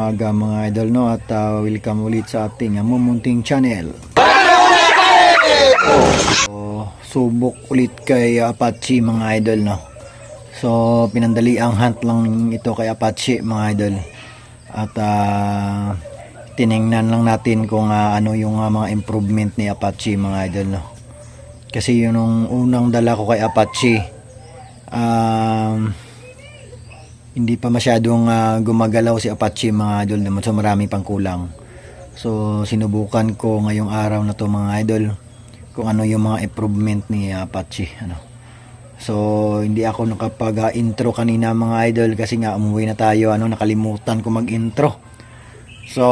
umaga mga idol, no, at welcome ulit sa ating mumunting channel. So, subok ulit kay Apache mga idol, no. So pinandali ang hunt lang ito kay Apache mga idol. At tiningnan lang natin kung ano yung mga improvement ni Apache mga idol, no. Kasi yung unang dala ko kay Apache, hindi pa masyadong gumagalaw si Apache mga idol, naman so marami pang kulang. So sinubukan ko ngayong araw na to mga idol kung ano yung mga improvement ni Apache, ano. So hindi ako nakapag-intro kanina mga idol kasi nga umuwi na tayo, nakalimutan ko mag-intro. So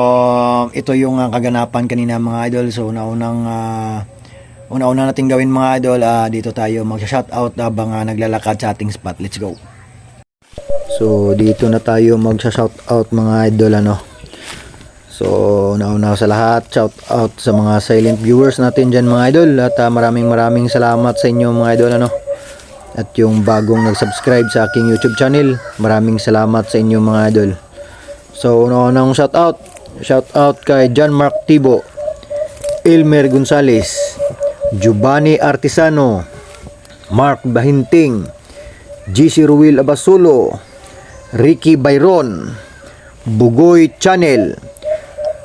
ito yung kaganapan kanina mga idol. So una nating gawin mga idol, dito tayo mag-shoutout habang naglalakad sa ating spot. Let's go. So dito na tayo mag-shoutout mga idol, ano. So una sa lahat, shoutout sa mga silent viewers natin dyan mga idol, at maraming salamat sa inyo mga idol, ano. At yung bagong nag-subscribe sa aking YouTube channel, maraming salamat sa inyo mga idol. So unang shoutout kay John Mark Tibo, Elmer Gonzales, Giovanni Artisano, Mark Bahinting, GC Ruel Abasulo, Ricky Byron, Bugoy Channel,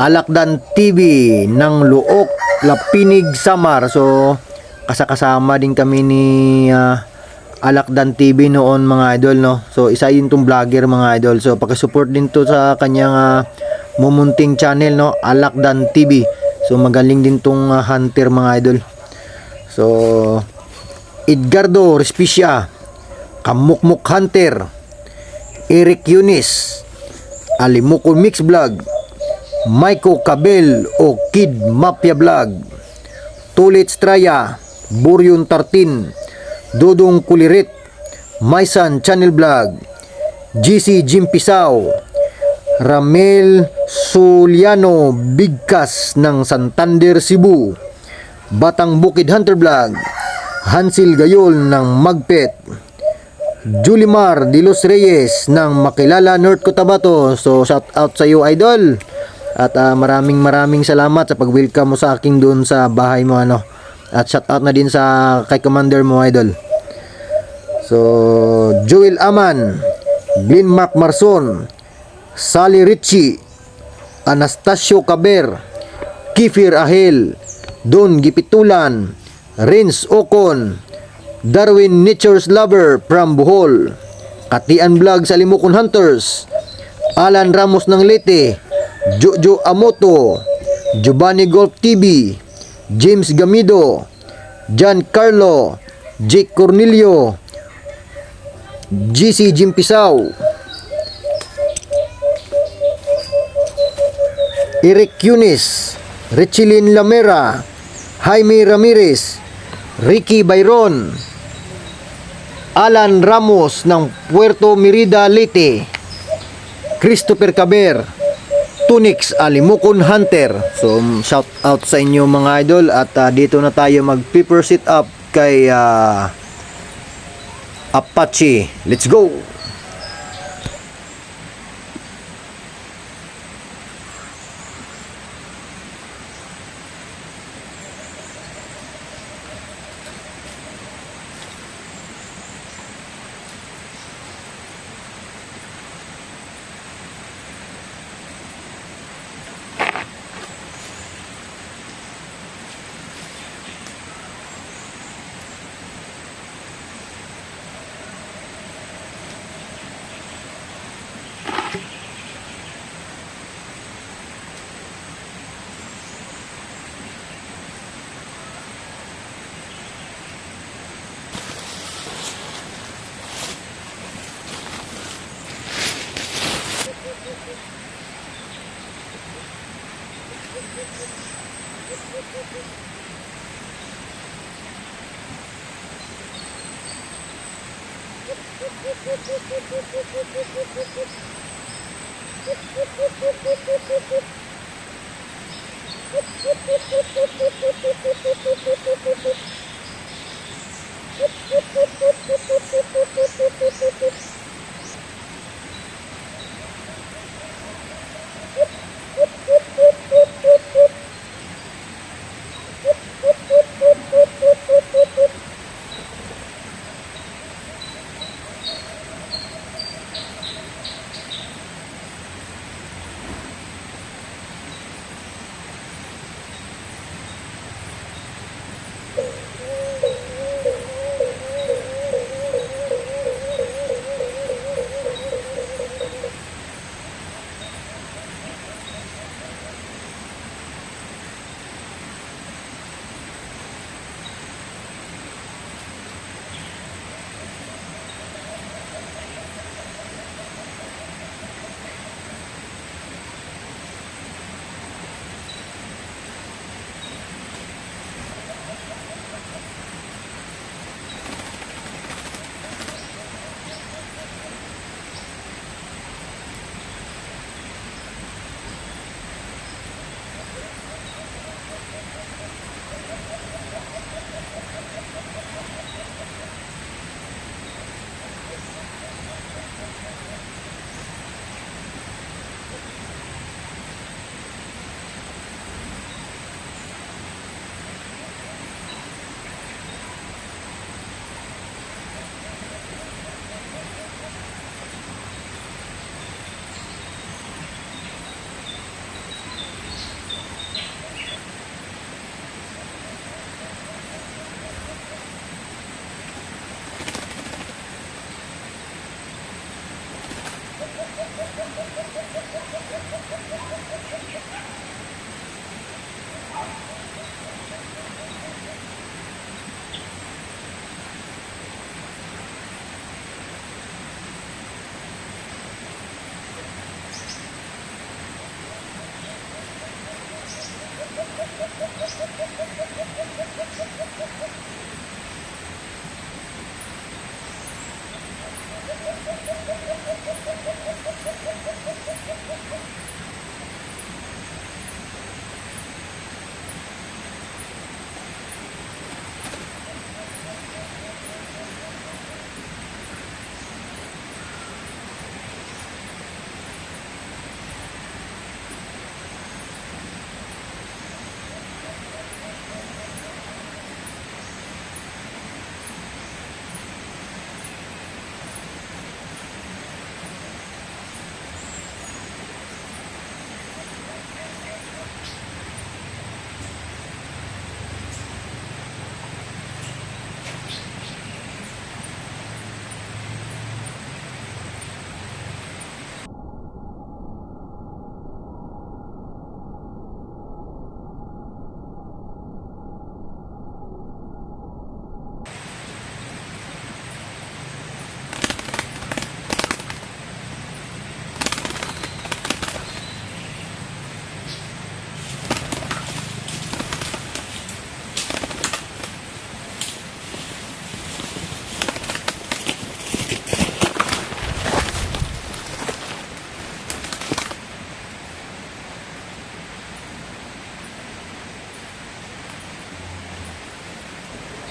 Alakdan TV ng Luok, Lapinig, Samar. So kasama din kami ni Alakdan TV noon mga idol, no. So isa yun tong vlogger mga idol. So paki-support din to sa kanyang mumunting channel, no, Alakdan TV. So magaling din tong hunter mga idol. So Edgardo Respicia, Kamukmuk Hunter, Eric Yunis, Alimukul Mix Vlog, Maiko Kabel o Kid Mafia Vlog, Tulit Straya, Buryon Tartin, Dudong Kulirit, Maisan Channel Vlog, GC Jim Pisaw, Ramel Suliano Bigkas ng Santander, Cebu, Batang Bukid Hunter Vlog, Hansil Gayol ng Magpet, Julimar de los Reyes ng Makilala, North Cotabato. So shout out sa iyo idol, at maraming salamat sa pag-welcome mo sa akin doon sa bahay mo, ano. At shout out na din sa kay commander mo idol. So Joel Aman, Glenn Mark Marson, Sally Ritchie, Anastasio Caber, Kifir Ahel, Don Gipitulan, Rins Ocon, Darwin Nature's Lover from Bohol, Katian Vlog sa Limukon Hunters, Alan Ramos ng Leyte, Jojo Amoto, Giovanni Golf TV, James Gamido, John Carlo, Jake Cornelio, GC Jim Pisaw, Eric Yunis, Richilin Lamera, Jaime Ramirez, Ricky Byron, Alan Ramos ng Puerto Merida, Leyte, Christopher Caber, Tunix Alimukon Hunter. So shout out sa inyo mga idol, at dito na tayo mag-pepper sit up kay Apache. Let's go.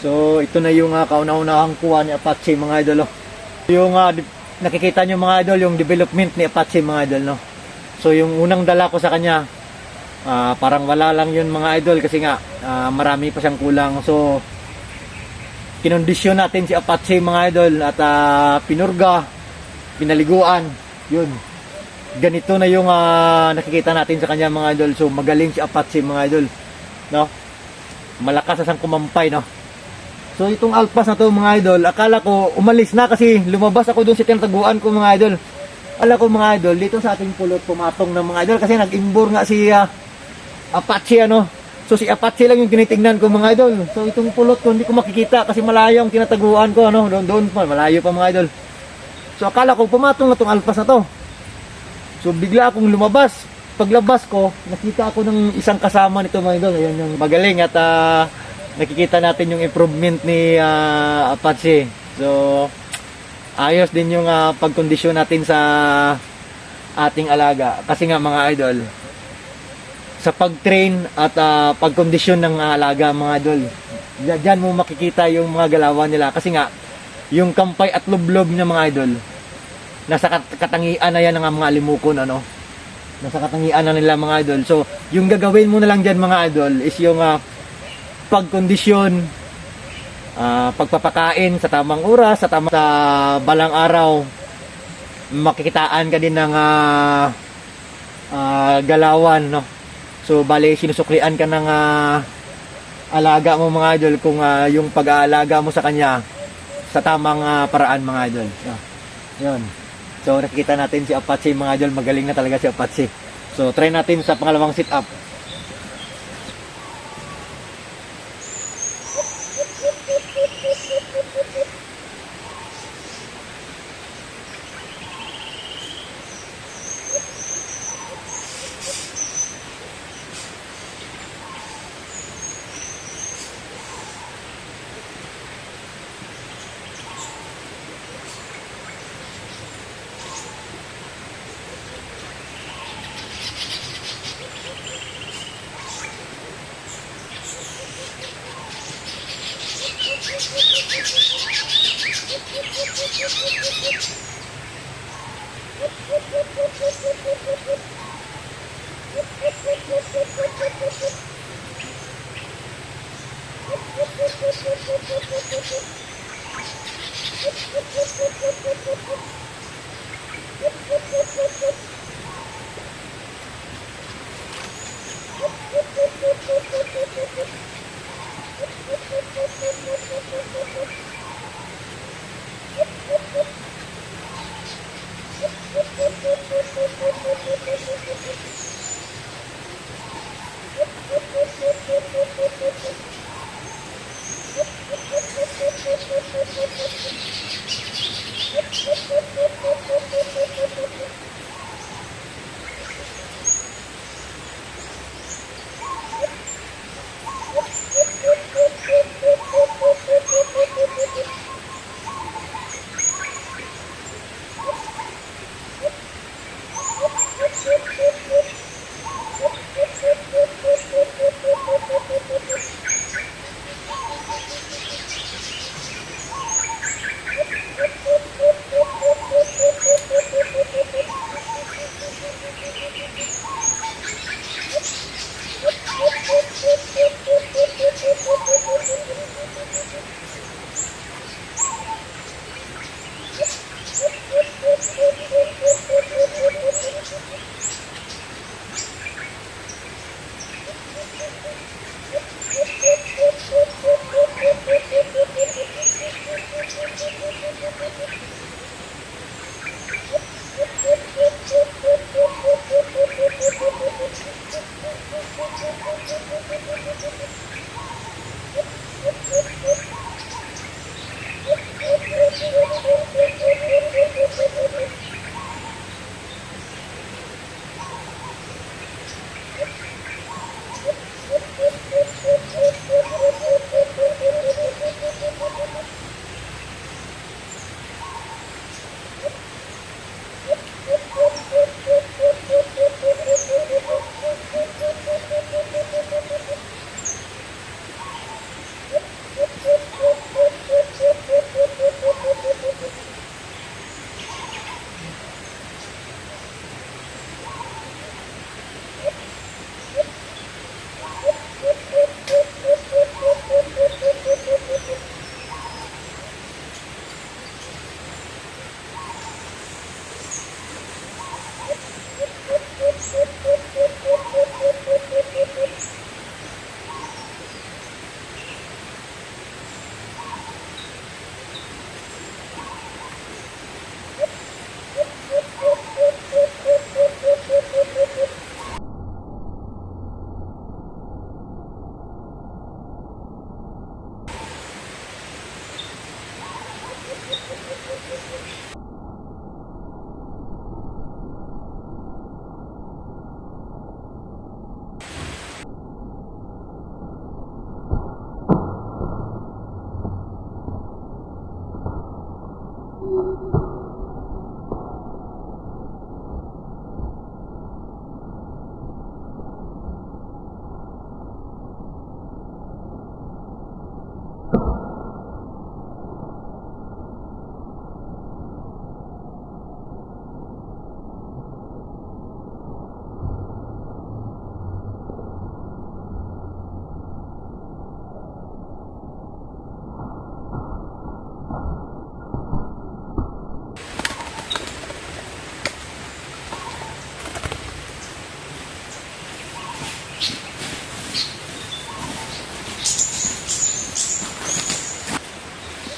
So ito na yung kauna-unahang kuha ni Apache mga idol. Yung nakikita nyo mga idol, yung development ni Apache mga idol. No? So yung unang dala ko sa kanya, parang wala lang yun mga idol kasi nga marami pa siyang kulang. So kinondisyon natin si Apache mga idol at pinurga, pinaliguan, yun. Ganito na yung nakikita natin sa kanya mga idol. So magaling si Apache mga idol. No? Malakas na siyang kumampay, no? So itong alpas na to mga idol, akala ko umalis na kasi lumabas ako doon sa tinataguan ko mga idol. Akala ko mga idol, dito sa ating pulot pumatong ng mga idol kasi nag-imbor nga si Apache ano. So si Apache lang yung tinitingnan ko mga idol. So itong pulot ko hindi ko makikita kasi malayo ang tinataguan ko ano, doon pa malayo pa mga idol. So akala ko pumatong na tong alpas na to. So bigla akong lumabas. Paglabas ko, nakita ako ng isang kasama nito mga idol. Ayun yung magaling at nakikita natin yung improvement ni Apache. So ayos din yung pagkondisyon natin sa ating alaga. Kasi nga mga idol, sa pag-train at pagkondisyon ng alaga mga idol, diyan mo makikita yung mga galawan nila. Kasi nga, yung kampay at lublob ng mga idol, nasa katangian na yan ng mga limukon ano. Nasa katangian na nila mga idol. So yung gagawin mo na lang dyan mga idol is yung pagkondisyon, pagpapakain sa tamang oras, sa balang araw, makikitaan ka din ng galawan, no? So bali sinusuklian ka ng alaga mo mga idol kung yung pag-aalaga mo sa kanya sa tamang paraan mga idol. Yun. So nakikita natin si Apache mga idol, magaling na talaga si Apache. So try natin sa pangalawang sit up.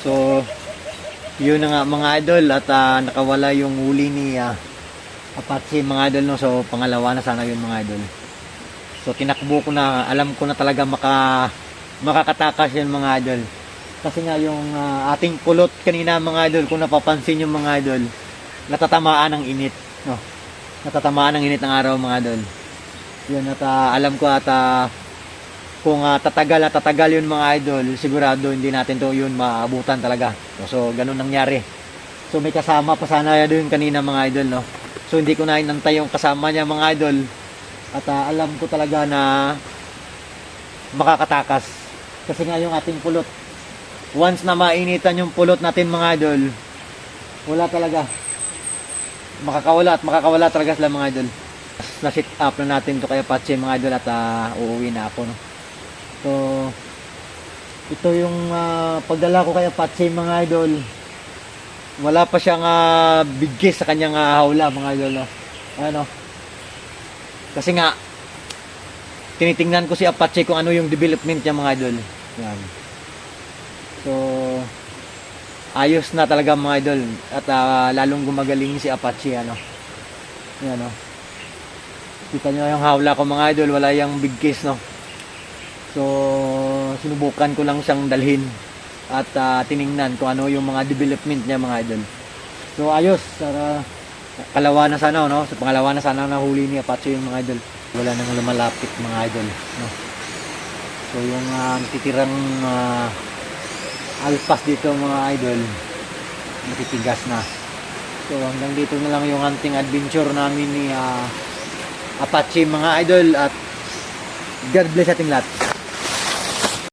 So, yun na nga mga idol at nakawala yung huli ni Apache mga idol, no. So, pangalawa na sana yun mga idol. So, tinakbo ko na, alam ko na talaga makakatakas yun mga idol. Kasi nga yung ating pulot kanina mga idol, kung napapansin yung mga idol, natatamaan ng init, no. Natatamaan ng init ng araw mga idol. Yun at alam ko at kung tatagal yun mga idol, sigurado hindi natin to yun maabutan talaga. So ganun nangyari. So may kasama pa sana doon kanina mga idol, no. So hindi ko na inantay yung kasama niya mga idol. At alam ko talaga na makakatakas. Kasi nga yung ating pulot, once na mainitan yung pulot natin mga idol, wala talaga. Makakawala talaga sila mga idol. Na-sit up na natin to kay Apache mga idol at uuwi na ako, no. So ito yung pagdala ko kay Apache mga idol. Wala pa siyang bigkis sa kanyang hawla mga idol, no. Ano? Kasi nga tinitingnan ko si Apache kung ano yung development niya mga idol. Yan. So ayos na talaga mga idol at lalong gumagaling si Apache, ano. Yan, no. Kita nyo yung hawla ko mga idol, wala yung bigkis, no. So sinubukan ko lang siyang dalhin at tiningnan kung ano yung mga development niya mga idol. So ayos, kalawa na sana, no. So pangalawa na sana nahuli ni Apache yung mga idol. Wala nang lumalapit mga idol, no. So yung titirang alpas dito mga idol, matitigas na. So hanggang dito na lang yung hunting adventure namin ni Apache mga idol at God bless ating lahat.